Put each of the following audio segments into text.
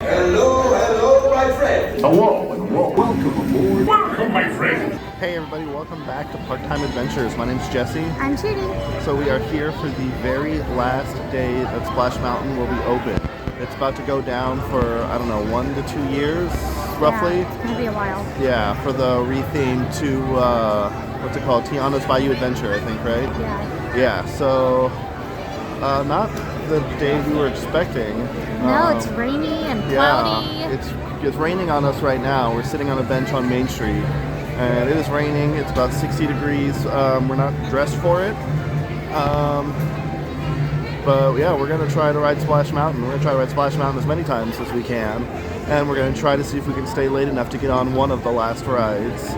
Hello, my friend. Hello, and welcome aboard. Welcome, my friend. Hey everybody, welcome back to Part-Time Adventures. My name's Jesse. I'm Judy. So we are here for the very last day that Splash Mountain will be open. It's about to go down for, I don't know, 1 to 2 years, roughly. Yeah, it's gonna be a while. Yeah, for the retheme to, what's it called? Tiana's Bayou Adventure, I think, right? Yeah. Yeah, so, not the day we were expecting. No, it's rainy and cloudy. Yeah, it's raining on us right now. We're sitting on a bench on Main Street. And it is raining. It's about 60 degrees. We're not dressed for it. But yeah, we're going to try to ride Splash Mountain. We're going to try to ride Splash Mountain as many times as we can. And we're going to try to see if we can stay late enough to get on one of the last rides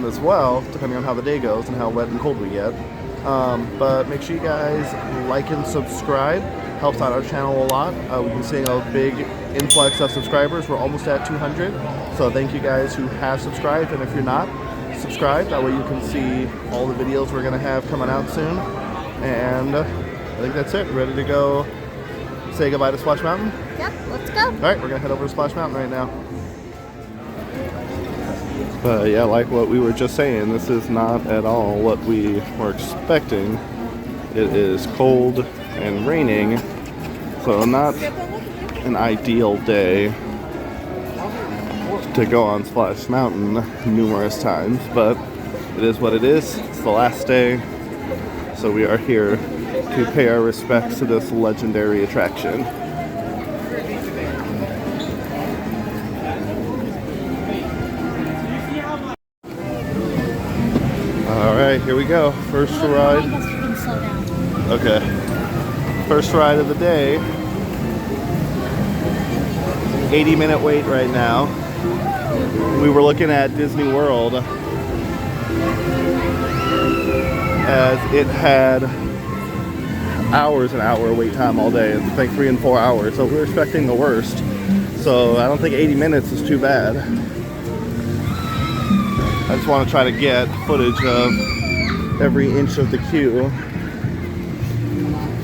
as well, depending on how the day goes and how wet and cold we get. But make sure you guys like and subscribe. Helps out our channel a lot. We've been seeing a big influx of subscribers. We're almost at 200. So thank you guys who have subscribed. And if you're not subscribed, that way you can see all the videos we're going to have coming out soon. And I think that's it. Ready to go say goodbye to Splash Mountain? Yep, let's go. All right, we're going to head over to Splash Mountain right now. But yeah, like what we were just saying, this is not at all what we were expecting. It is cold and raining, so not an ideal day to go on Splash Mountain numerous times, but it is what it is. It's the last day, so we are here to pay our respects to this legendary attraction. Alright, here we go. First ride. I guess you can slow down. Okay. First ride of the day. 80-minute wait right now. We were looking at Disney World as it had hours and hour wait time all day. It's like 3 and 4 hours, so we were expecting the worst. So I don't think 80 minutes is too bad. I just want to try to get footage of every inch of the queue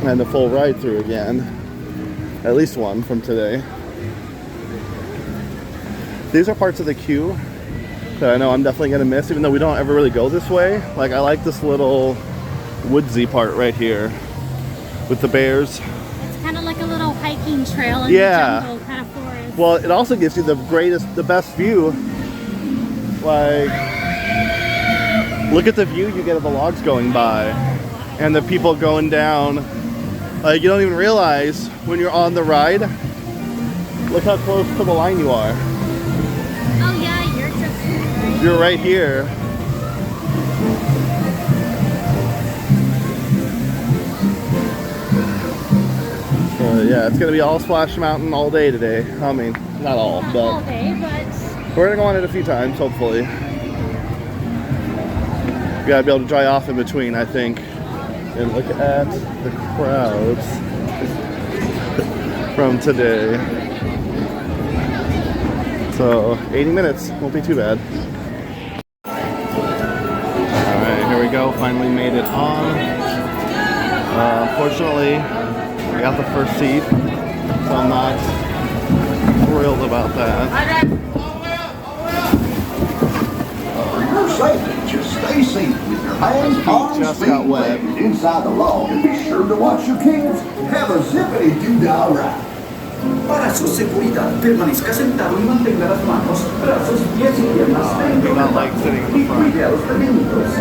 and the full ride through again. At least one from today. These are parts of the queue that I know I'm definitely going to miss, even though we don't ever really go this way. Like, I like this little woodsy part right here with the bears. It's kind of like a little hiking trail in the jungle kind of forest. Well, it also gives you the best view. Like, look at the view you get of the logs going by and the people going down. Like, you don't even realize when you're on the ride. Look how close to the line you are. Oh yeah, you're just You're right here. Yeah, it's gonna be all Splash Mountain all day today. I mean, not all, not but all day, but we're gonna go on it a few times, hopefully. We gotta be able to dry off in between, I think. And look at the crowds from today. So 80 minutes won't be too bad. Alright, here we go. Finally made it on. Fortunately, I got the first seat, so I'm not thrilled about that. For your safety, just stay safe with your hands, arms, feet, legs inside the log, and be sure to watch your kids. Have a zippity-doo-dah ride. Para su seguridad, permanezca sentado y mantenga las manos, brazos, pies y piernas dentro not like sitting in the front. cuide a los pequeñitos.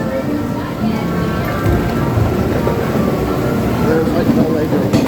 There's like no leg right here.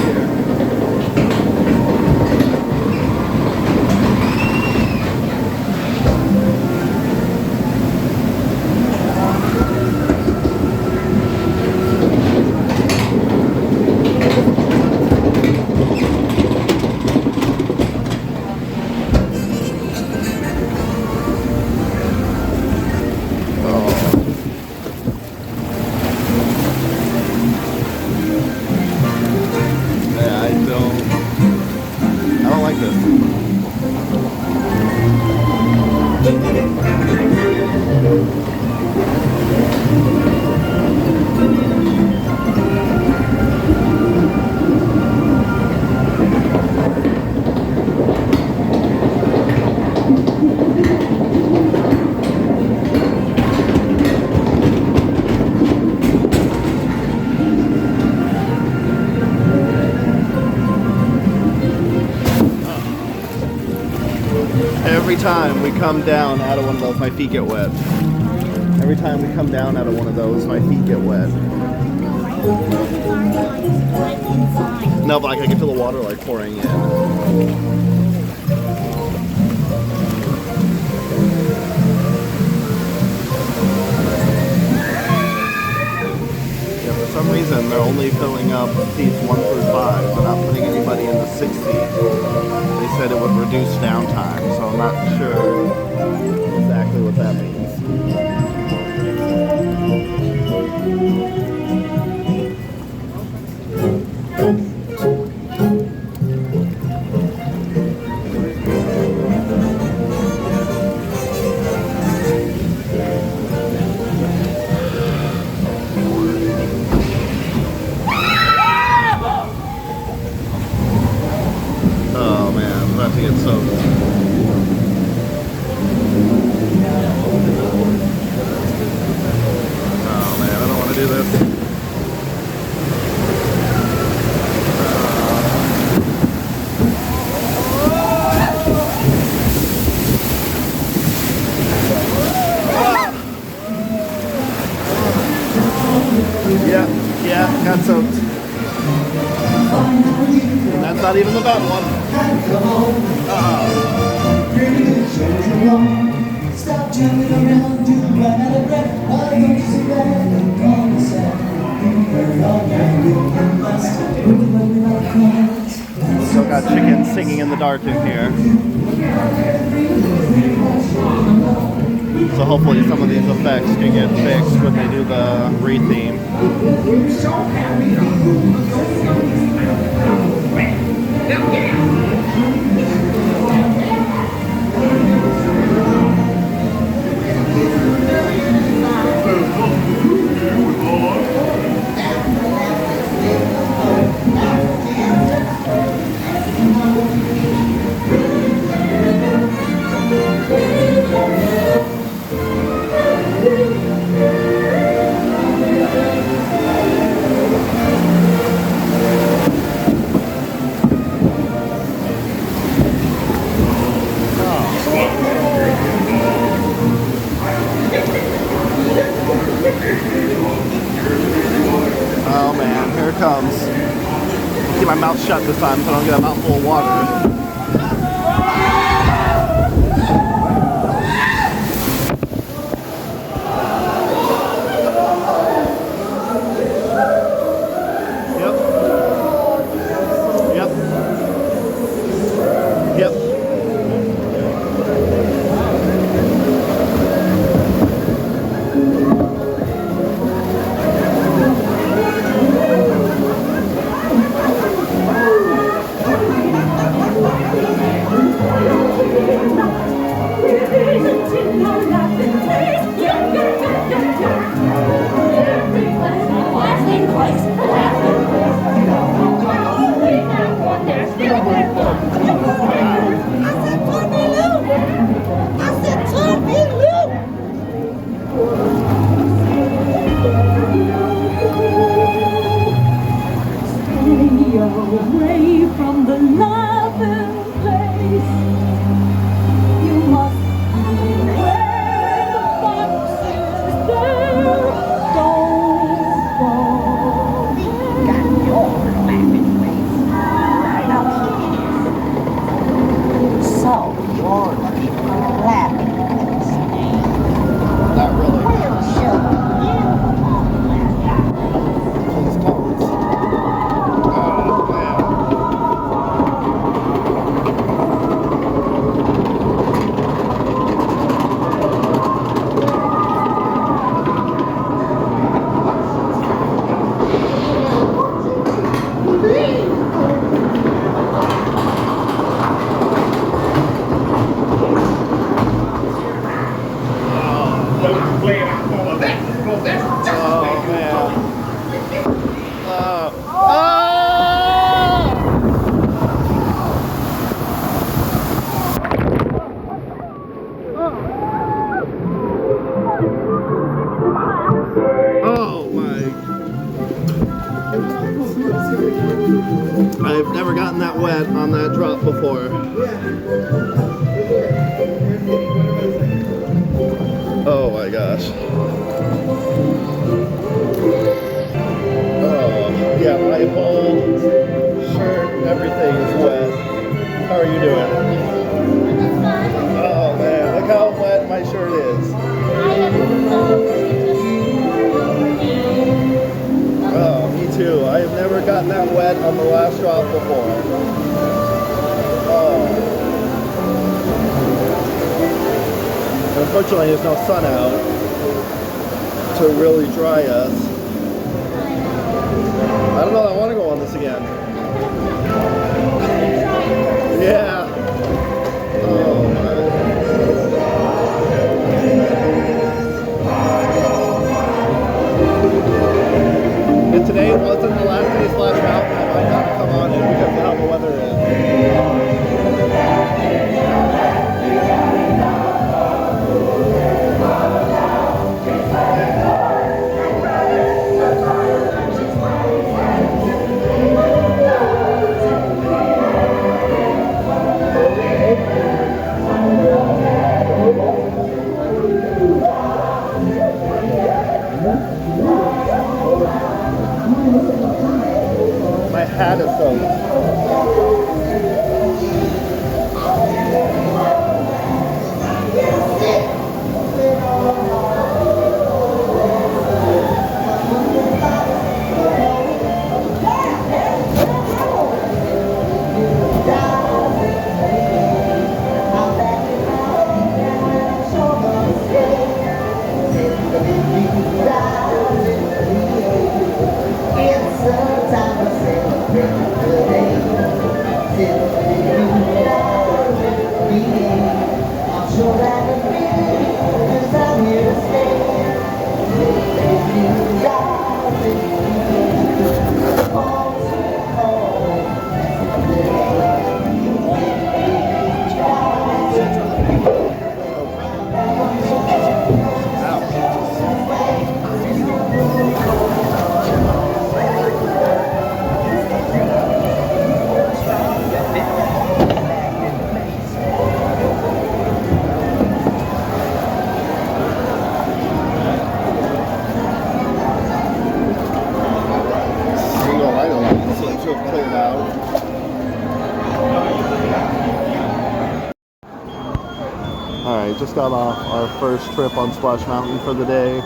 Every time we come down out of one of those, my feet get wet. Every time we come down out of one of those, my feet get wet. No, but like I can feel the water like pouring in. Yeah, for some reason they're only filling up seats 1 through 5. They're not putting anybody in the 6 seat. They said it would reduce downtime, so I'm not sure exactly what that means. Oh man, I'm about to get soaked. Oh man, I don't want to do this. Yeah, got soaked. And that's not even the bad one. Stop jumping around, you run out of breath. Why don't you sit back and call yourself? Still got chickens singing in the dark in here. So hopefully some of these effects can get fixed when they do the re-theme. Oh man, here it comes. Keep my mouth shut this time so I don't get a mouthful of water. Away from the loving place, you must be where the fox is there. Don't fall. Got your laughing face right up here. So you're looking for a laughing place, eh? Not really. We'll show you all that. These tones. Oh man. I've never gotten that wet on that drop before. How are you doing? Oh man, look how wet my shirt is. Oh, me too. I have never gotten that wet on the last drop before. Oh. Unfortunately, there's no sun out to really dry us. I don't know, I want to go on this again. Yeah. Oh, man. If today wasn't the last day of Splash Mountain, I might not come on it because of how the weather is. My hat is soaked. Just got off our first trip on Splash Mountain for the day.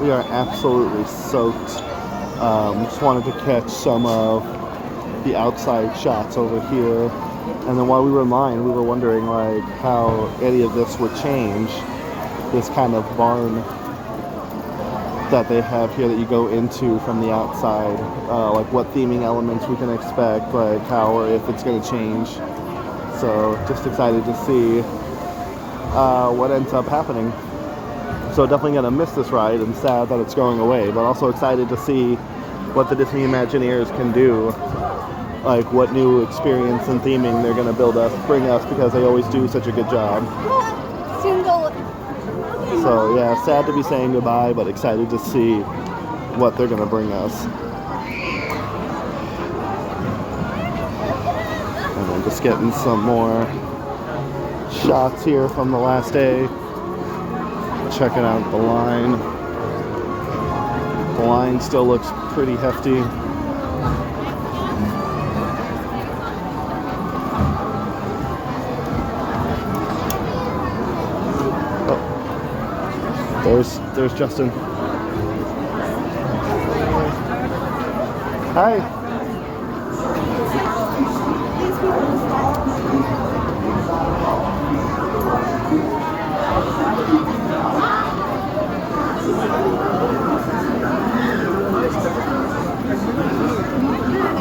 We are absolutely soaked. Just wanted to catch some of the outside shots over here. And then while we were in line, we were wondering like how any of this would change. This kind of barn that they have here that you go into from the outside. Like what theming elements we can expect, like how or if it's going to change. So just excited to see what ends up happening. So definitely gonna miss this ride and sad that it's going away, but also excited to see what the Disney Imagineers can do, like what new experience and theming they're gonna bring us because they always do such a good job. So yeah, sad to be saying goodbye, but excited to see what they're gonna bring us. And then just getting some more shots here from the last day. Checking out the line. The line still looks pretty hefty. Oh, there's Justin. Hi.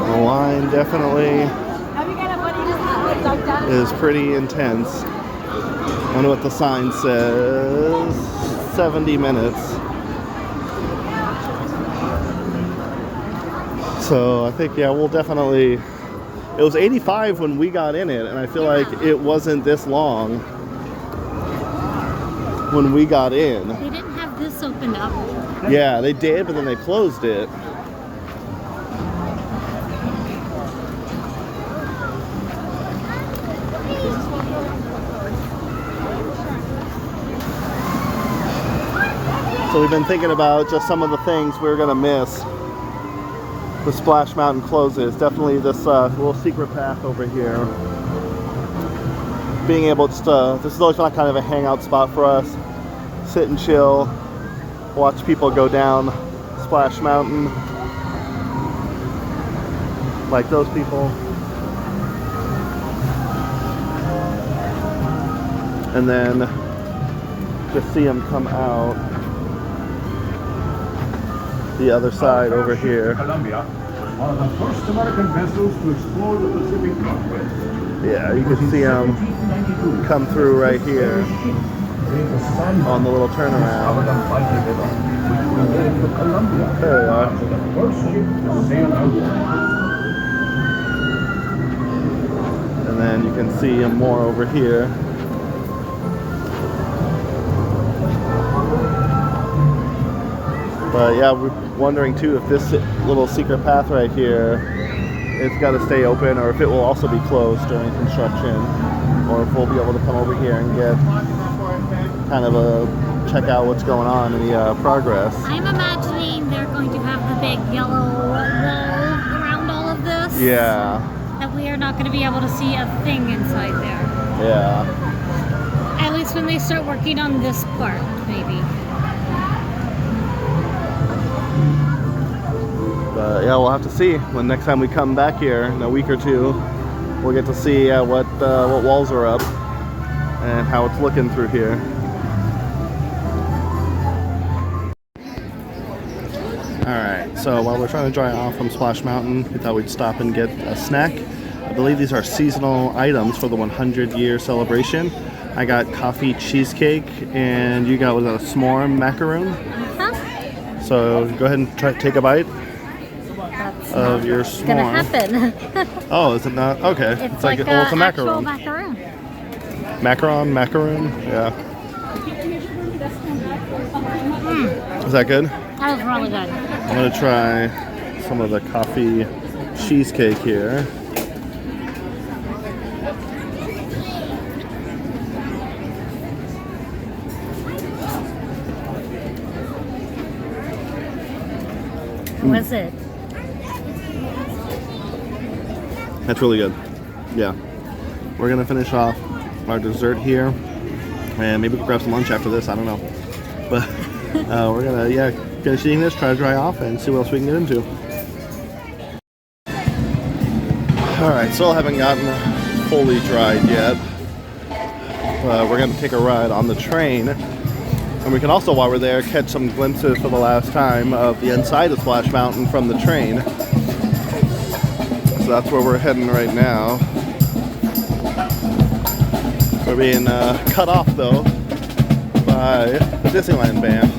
The line definitely is pretty intense. I wonder what the sign says. 70 minutes. So I think, yeah, we'll definitely... It was 85 when we got in it, and I feel like it wasn't this long when we got in. They didn't have this opened up. Yeah, they did, but then they closed it. So we've been thinking about just some of the things we're gonna miss. The Splash Mountain closes. Definitely this little secret path over here. being able to, this has always been kind of a hangout spot for us. Sit and chill, watch people go down Splash Mountain, like those people. And then just see them come out the other side over here. Columbia was one of the first American vessels to explore the Pacific Northwest. Yeah, you can see them come through right here on the little turnaround. There they are. The first ship to sail out. And then you can see them more over here. But yeah, we're wondering too if this little secret path right here, it's got to stay open, or if it will also be closed during construction, or if we'll be able to come over here and get kind of a check out what's going on, any progress. I'm imagining they're going to have the big yellow wall around all of this. Yeah. That we are not going to be able to see a thing inside there. Yeah. At least when they start working on this part, maybe. But yeah, we'll have to see when next time we come back here in a week or two. We'll get to see what walls are up and how it's looking through here. Alright, so while we're trying to dry off from Splash Mountain, we thought we'd stop and get a snack. I believe these are seasonal items for the 100-year celebration. I got coffee cheesecake, and you got, was that a s'more macaroon? Huh? So go ahead and take a bite That's of your It's gonna s'more. happen. Oh, is it not? Okay. It's like well, it's a actual macaroon. macaroon. Macaroon? Yeah. Is that good? That was really good. I'm gonna try some of the coffee cheesecake here. Was it? That's really good. Yeah. We're gonna finish off our dessert here, and maybe we'll grab some lunch after this. I don't know, but we're gonna finish eating this, try to dry off, and see what else we can get into. All right, still haven't gotten fully dried yet. We're gonna take a ride on the train, and we can also, while we're there, catch some glimpses for the last time of the inside of Splash Mountain from the train. So that's where we're heading right now. We're being cut off though by the Disneyland band.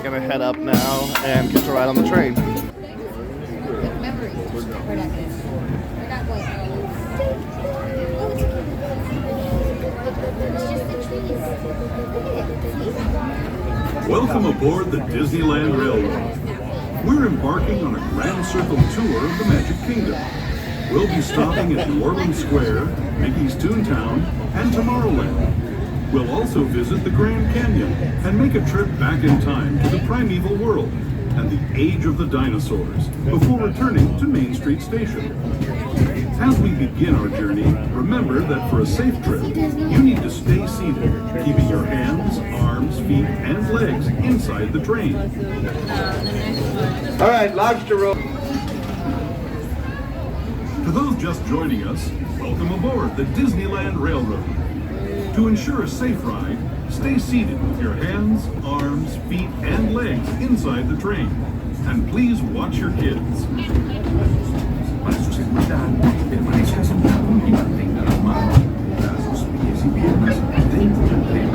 Gonna head up now and get to ride on the train. Welcome aboard the Disneyland Railroad. We're embarking on a grand circle tour of the Magic Kingdom. We'll be stopping at New Orleans Square, Mickey's Toontown, and Tomorrowland. We'll also visit the Grand Canyon and make a trip back in time to the primeval world and the age of the dinosaurs before returning to Main Street Station. As we begin our journey, remember that for a safe trip, you need to stay seated, keeping your hands, arms, feet, and legs inside the train. All right, lobster roll. To those just joining us, welcome aboard the Disneyland Railroad. To ensure a safe ride, stay seated with your hands, arms, feet, and legs inside the train. And please watch your kids. Para su seguridad, permanezca sentado y mantenga las manos, brazos, pies y piernas dentro del tren.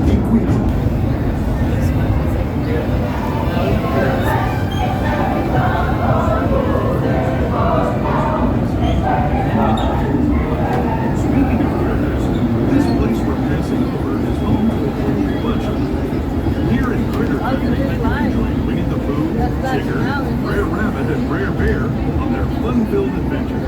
Y cuídate. Tigger, Brer Rabbit, and Brer Bear on their fun-filled adventures.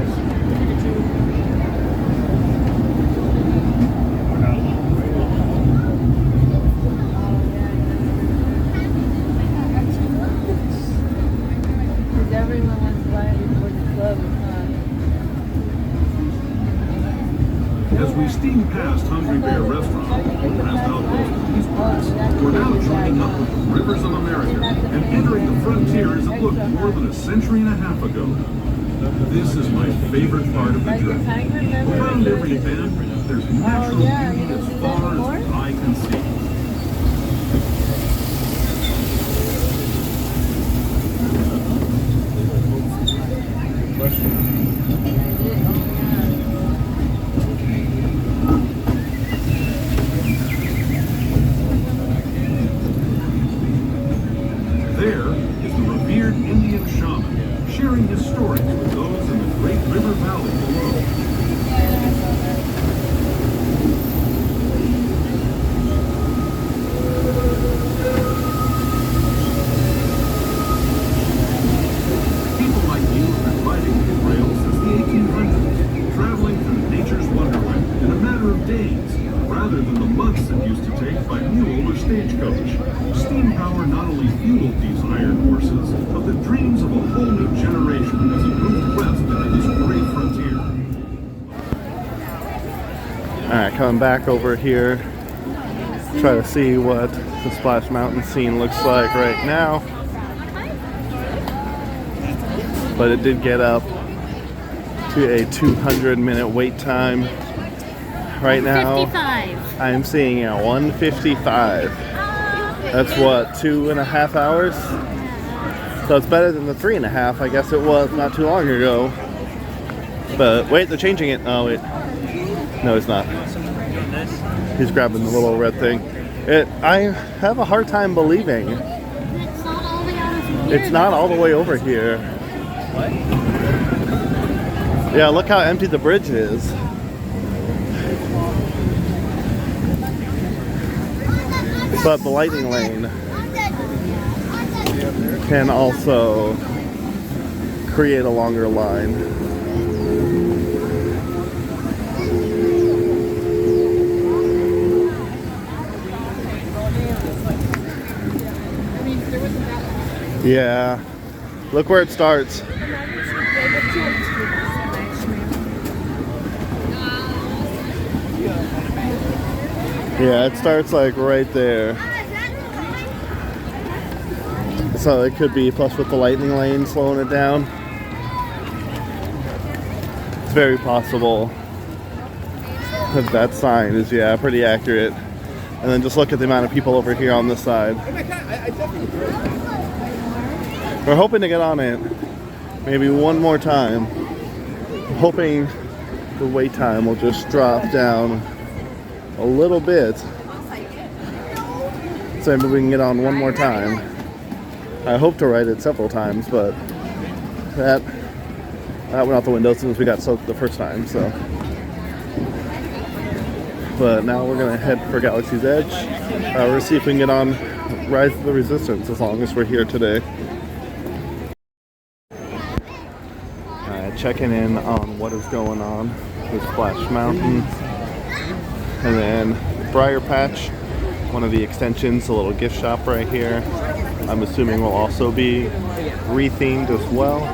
we steam past Hungry Bear Restaurant, past Outpost in these parts, we're now joining up with the rivers of America and entering the frontier as it looked more than a century and a half ago. This is my favorite part of the journey. Around every bend, there's natural beauty as far as the eye can see. There is the revered Indian shaman, sharing his stories with those in the Great River Valley below. People like you have been riding these rails since the 1800s, traveling through nature's wonderland in a matter of days, rather than the months it used to take by mule or stagecoach. Steam power not only fueled these iron horses, but the dreams of a whole new generation as it moved west into this great frontier. Alright, coming back over here, try to see what the Splash Mountain scene looks like right now. But it did get up to a 200-minute wait time. Right now, 55. I'm seeing a 155. That's what, 2.5 hours? So it's better than the 3.5 I guess it was not too long ago. But wait, they're changing it. Oh wait, no, it's not. He's grabbing the little red thing. I have a hard time believing It's not all the way out of here. it's not all the way over here. Yeah, look how empty the bridge is. But the lightning lane can also create a longer line. Yeah, look where it starts. Yeah, it starts like right there. So it could be, plus with the lightning lane slowing it down. It's very possible that that sign is, yeah, pretty accurate. And then just look at the amount of people over here on this side. We're hoping to get on it maybe one more time. I'm hoping the wait time will just drop down a little bit. So maybe we can get on one more time. I hope to ride it several times, but that went out the window as soon as we got soaked the first time, so. But now we're gonna head for Galaxy's Edge. We're gonna see if we can get on Rise of the Resistance as long as we're here today. Checking in on what is going on with Splash Mountain. And then Briar Patch, one of the extensions, a little gift shop right here. I'm assuming will also be rethemed as well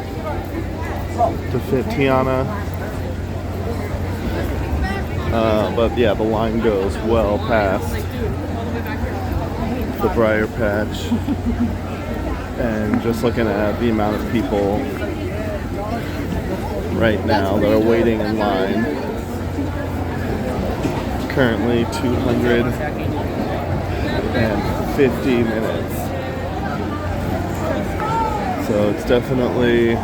to fit Tiana. But yeah, the line goes well past the Briar Patch. And just looking at the amount of people right now that are waiting in line. Currently 250 minutes. So it's definitely a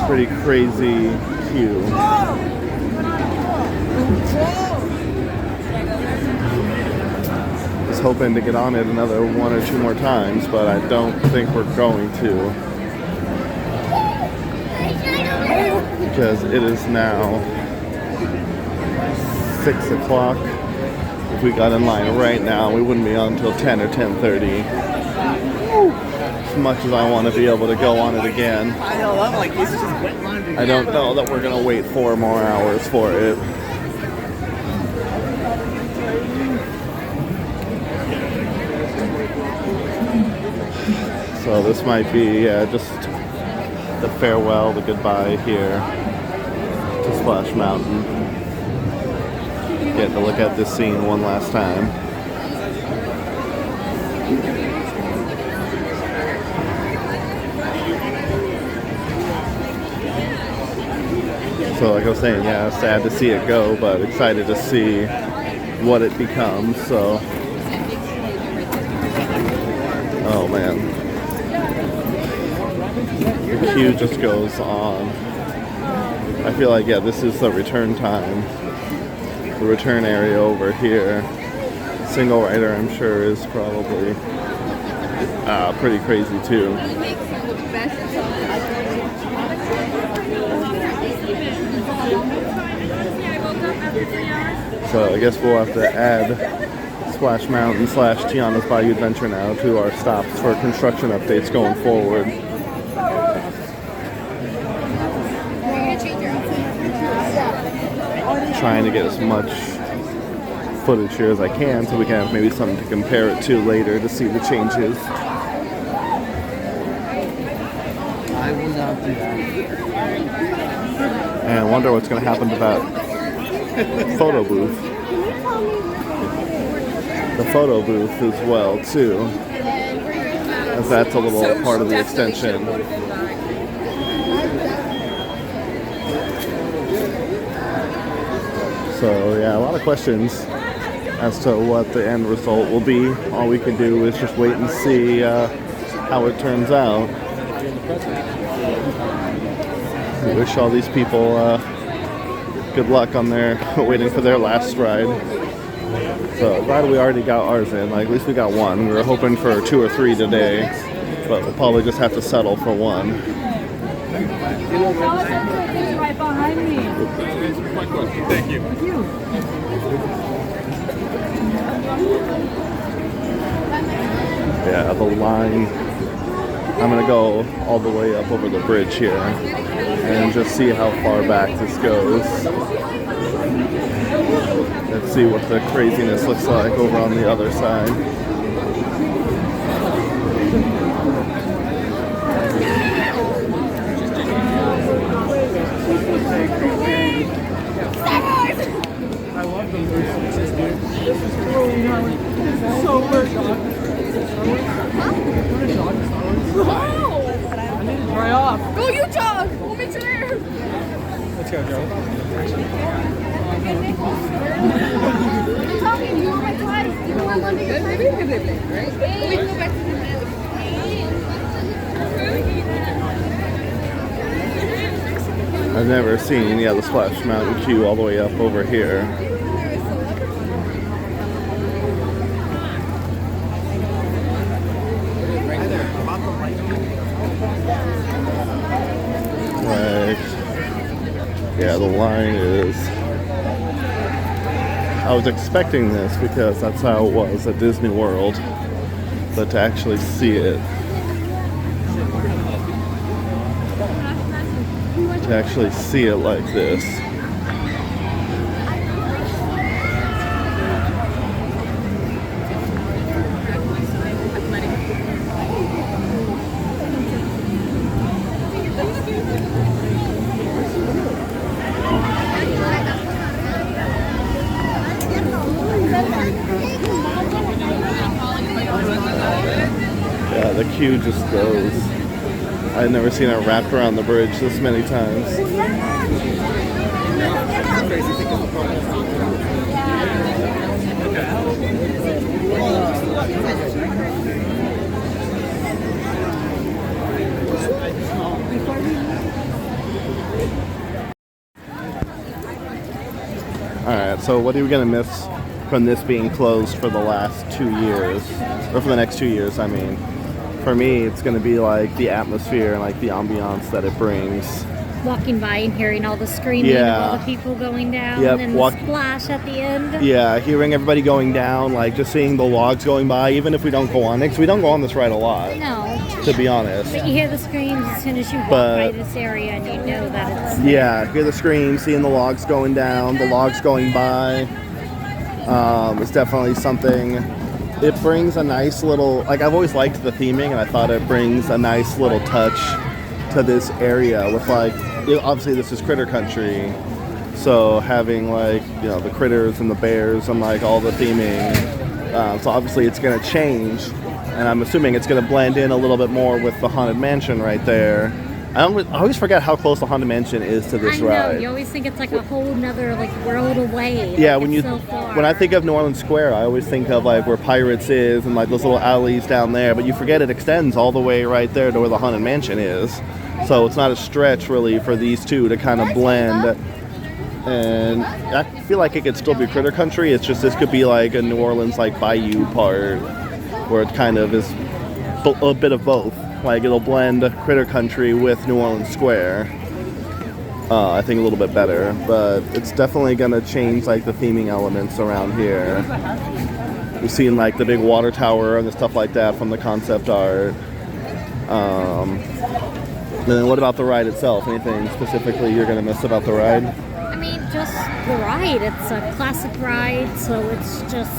pretty crazy queue. I was hoping to get on it another one or two more times, but I don't think we're going to. Because it is now 6 o'clock. If we got in line right now, we wouldn't be on until 10 or 10:30. As much as I want to be able to go on it again, I don't know that we're going to wait 4 more hours for it. So this might be just the farewell, the goodbye here to Splash Mountain. get to look at this scene one last time. So like I was saying, yeah, sad to see it go, but excited to see what it becomes. So, oh man, the queue just goes on. I feel like, yeah, this is the return time. The return area over here. Single rider, I'm sure, is probably pretty crazy too. So I guess we'll have to add Splash Mountain / Tiana's Bayou Adventure now to our stops for construction updates going forward. Trying to get as much footage here as I can so we can have maybe something to compare it to later to see the changes. I will not do that. And I wonder what's going to happen to that photo booth. The photo booth as well too, as that's a little part of the extension. So yeah, a lot of questions as to what the end result will be. All we can do is just wait and see how it turns out. We wish all these people good luck on their waiting for their last ride. So glad we already got ours in. Like, at least we got one. We were hoping for 2 or 3 today, but we'll probably just have to settle for one. Right behind me. Thank you. Yeah, the line. I'm gonna go all the way up over the bridge here and just see how far back this goes. Let's see what the craziness looks like over on the other side. I love the movies. This is really nice. So weird. I need to dry off. Go Utah! We'll meet you there! Let's go, Joe. I'm talking, you were my class. You know I'm under your class. Right? We can go back to the I've never seen, the Splash Mountain queue all the way up over here. Like, yeah, the line is... I was expecting this because that's how it was at Disney World, but to actually see it, like this. Yeah, the queue just goes. I've never seen it wrapped around the bridge this many times. Alright, so what are we going to miss from this being closed for the last 2 years? Or for the next 2 years, I mean. For me, it's going to be like the atmosphere and like the ambiance that it brings. Walking by and hearing all the screaming of all the people going down, and the splash at the end. Yeah, hearing everybody going down, like just seeing the logs going by, even if we don't go on it, because we don't go on this ride a lot. No. To be honest. But you hear the screams as soon as you walk by this area, and you know that it's... Yeah, hear the screams, seeing the logs going down, the logs going by. It's definitely something... It brings a nice little... Like, I've always liked the theming, and I thought it brings a nice little touch to this area with, like... Obviously, this is Critter Country, So having like, you know, the critters and the bears and like all the theming. So obviously it's going to change, and I'm assuming it's going to blend in a little bit more with the Haunted Mansion right there. I always forget how close the Haunted Mansion is to this I know, ride. you always think it's like a whole nother like world away. Yeah, like when it's so far. when I think of New Orleans Square, I always think of like where Pirates is and like those little alleys down there, but you forget it extends all the way right there to where the Haunted Mansion is. So it's not a stretch really for these two to kind of blend. And I feel like it could still be Critter Country. It's just this could be like a New Orleans like Bayou part where it kind of is a bit of both. Like it'll blend Critter Country with New Orleans Square. I think a little bit better, but it's definitely gonna change like the theming elements around here. We've seen like the big water tower and the stuff like that from the concept art. And then what about the ride itself? Anything specifically you're gonna miss about the ride? I mean, just the ride. It's a classic ride, so it's just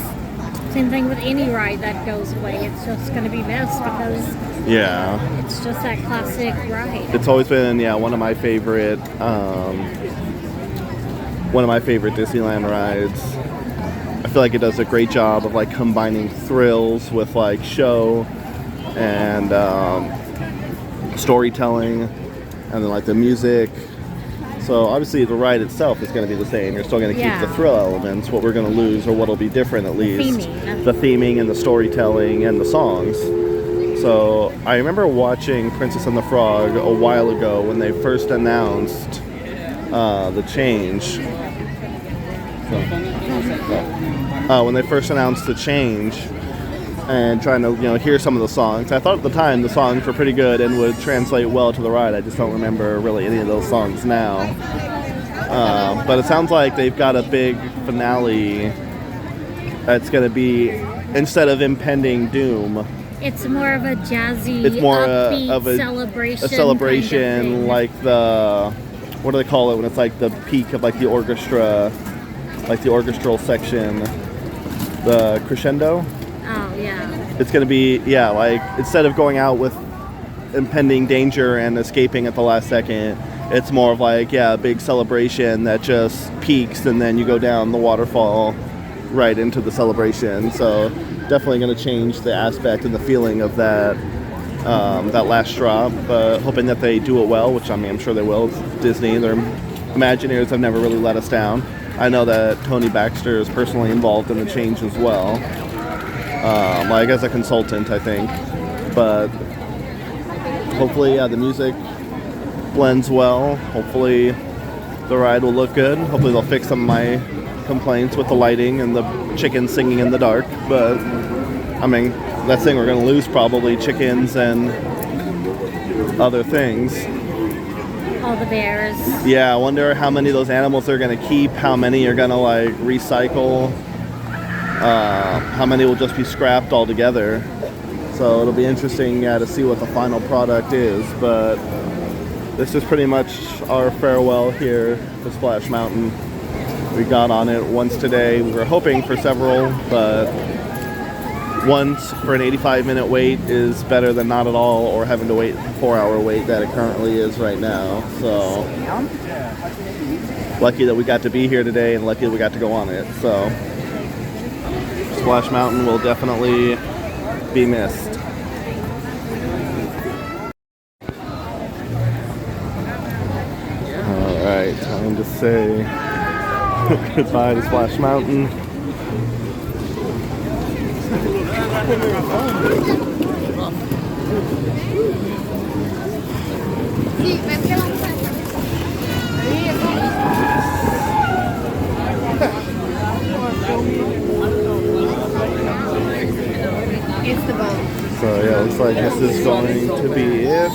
same thing with any ride that goes away. It's just going to be missed because it's just that classic ride. It's always been one of my favorite Disneyland rides. I feel like it does a great job of like combining thrills with like show and storytelling, and then like the music. So obviously the ride itself is going to be the same. You're still going to keep the thrill elements. What we're going to lose, or what'll be different at least, the theming and the storytelling and the songs. So I remember watching Princess and the Frog a while ago when they first announced the change. When they first announced the change, and trying to hear some of the songs. I thought at the time the songs were pretty good and would translate well to the ride. I just don't remember really any of those songs now. But it sounds like they've got a big finale that's going to be, instead of impending doom, it's more of a jazzy, it's more upbeat of a celebration, kind of like the, what do they call it when it's like the peak of like the orchestra, like the orchestral section, the crescendo. Oh, yeah. It's going to be, like, instead of going out with impending danger and escaping at the last second, it's more of like, a big celebration that just peaks, and then you go down the waterfall right into the celebration. So definitely going to change the aspect and the feeling of that last drop, but hoping that they do it well, which I mean, I'm sure they will. It's Disney. Their Imagineers have never really let us down. I know that Tony Baxter is personally involved in the change as well. Like as a consultant, I think, but hopefully, the music blends well. Hopefully, the ride will look good. Hopefully, they'll fix some of my complaints with the lighting and the chickens singing in the dark. But I mean, that's the thing, we're gonna lose probably chickens and other things. All the bears. Yeah, I wonder how many of those animals they're gonna keep. How many are gonna like recycle. How many will just be scrapped altogether. So it'll be interesting to see what the final product is, but this is pretty much our farewell here to Splash Mountain. We got on it once today. We were hoping for several, but once for an 85-minute wait is better than not at all, or having to wait a 4-hour wait that it currently is right now. So lucky that we got to be here today, and lucky that we got to go on it. So Splash Mountain will definitely be missed. Alright, time to say goodbye to Splash Mountain. So yeah, looks like this is going to be it.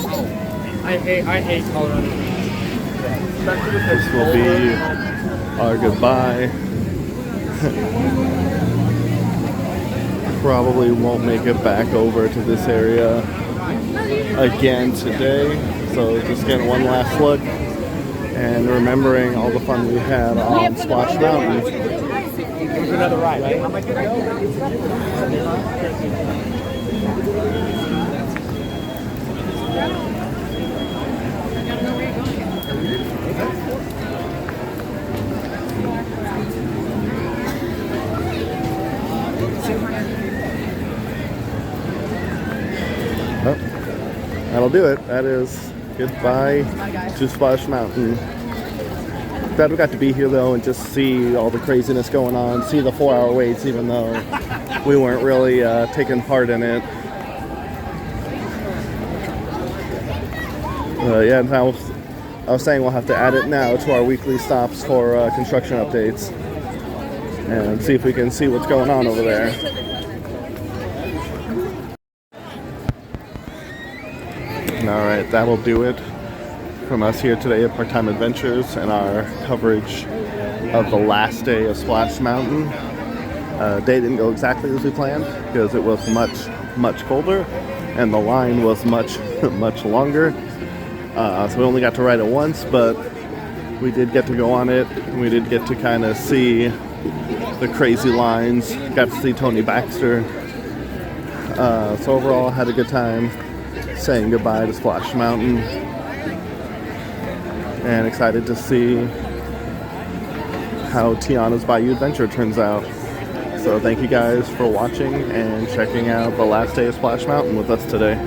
I hate Colorado. This will be our goodbye. Probably won't make it back over to this area again today. So just getting one last look and remembering all the fun we had on Splash Mountain. Another ride, right? do it. That is goodbye to Splash Mountain. Glad we got to be here though and just see all the craziness going on, see the 4-hour waits even though we weren't really taking part in it. Yeah, now I was saying we'll have to add it now to our weekly stops for construction updates and see if we can see what's going on over there. Alright, that'll do it from us here today at Part-Time Adventures and our coverage of the last day of Splash Mountain. Day didn't go exactly as we planned because it was much colder and the line was much longer. So we only got to ride it once, but we did get to go on it. We did get to kind of see the crazy lines. Got to see Tony Baxter. So overall, I had a good time saying goodbye to Splash Mountain. And excited to see how Tiana's Bayou Adventure turns out. So thank you guys for watching and checking out the last day of Splash Mountain with us today.